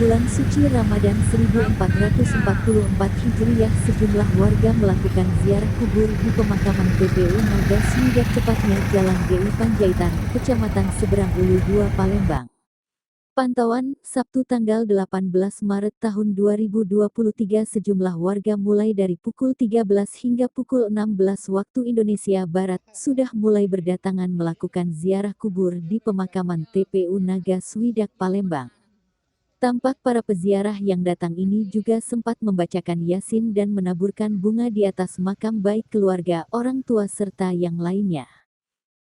bulan suci Ramadan 1444 Hijriah, sejumlah warga melakukan ziarah kubur di pemakaman TPU Naga Swidak, tepatnya Jalan GI Panjaitan, Kecamatan Seberang Ulu 2, Palembang. Pantauan, Sabtu tanggal 18 Maret tahun 2023, sejumlah warga mulai dari pukul 13 hingga pukul 16 waktu Indonesia Barat sudah mulai berdatangan melakukan ziarah kubur di pemakaman TPU Naga Swidak, Palembang. Tampak para peziarah yang datang ini juga sempat membacakan Yasin dan menaburkan bunga di atas makam baik keluarga, orang tua serta yang lainnya.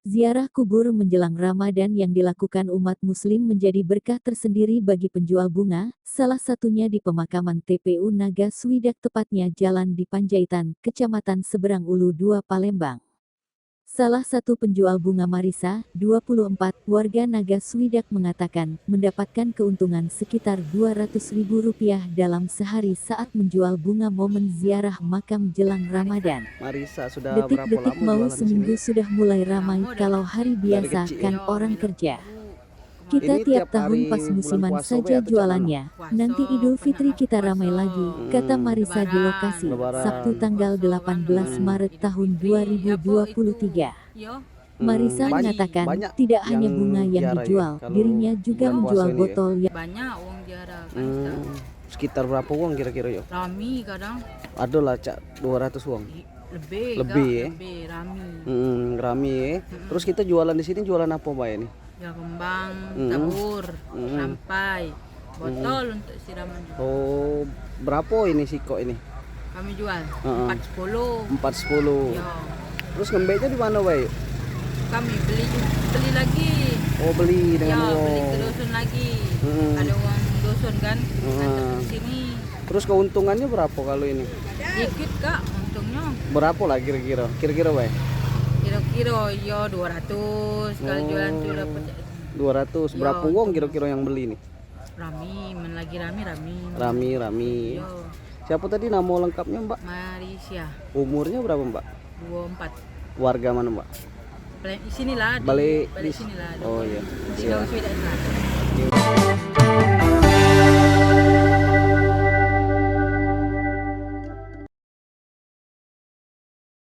Ziarah kubur menjelang Ramadan yang dilakukan umat muslim menjadi berkah tersendiri bagi penjual bunga, salah satunya di pemakaman TPU Naga Swidak, tepatnya Jalan di Panjaitan, Kecamatan Seberang Ulu 2, Palembang. Salah satu penjual bunga Marisa, 24, warga Naga Swidak mengatakan mendapatkan keuntungan sekitar Rp200.000 dalam sehari saat menjual bunga momen ziarah makam jelang Ramadan. Marisa sudah berapa Detik-detik lama mau jualan di seminggu sini? sudah mulai ramai, kalau hari biasa kecil kan ya? orang kerja. Kita Ini tiap tiap tahun hari pas bulan musiman puasa saja atau jualannya. Nanti Idul Fitri kita ramai lagi, kata Marisa di lokasi, Lebaran. Sabtu tanggal 18 Maret tahun 2023. Marisa mengatakan, banyak tidak hanya yang bunga yang ziarah ya, dijual, kalau dirinya juga bulan menjual puasa ini ya? botol yang Banyak uang ziarah kan. Sekitar berapa uang kira-kira yuk? Rami kadang Ada lah cak 200 uang. lebih Lebih Kak, ya? lebih rami. Rame ya. Terus kita jualan di sini jualan apa Mbak ini? Ya kembang, tabur, sampai botol untuk siraman juga. Oh, berapa ini siko ini? Kami jual Heeh. 410. 410. Ya. Terus ngembeknya di mana Mbak? Kami beli lagi. Oh, beli dengan Ya, uang. beli ke dusun lagi. Ada uang dusun kan, antar ke sini. Terus keuntungannya berapa kalau ini? Dikit Kak, untungnya. Berapa lah kira-kira? Kira-kira Mbak? Kira-kira ya 200 kalau jualan tuh dapat 200. Ya, Berapa uang kira-kira yang beli nih? rami, lagi rami. Rami. Yo, Siapa tadi nama lengkapnya Mbak? Marisya Umurnya berapa Mbak? 24. Warga mana Mbak? Balik sinilah, Balik balik sinilah. Oh iya. Di Siap. Naga Swidak.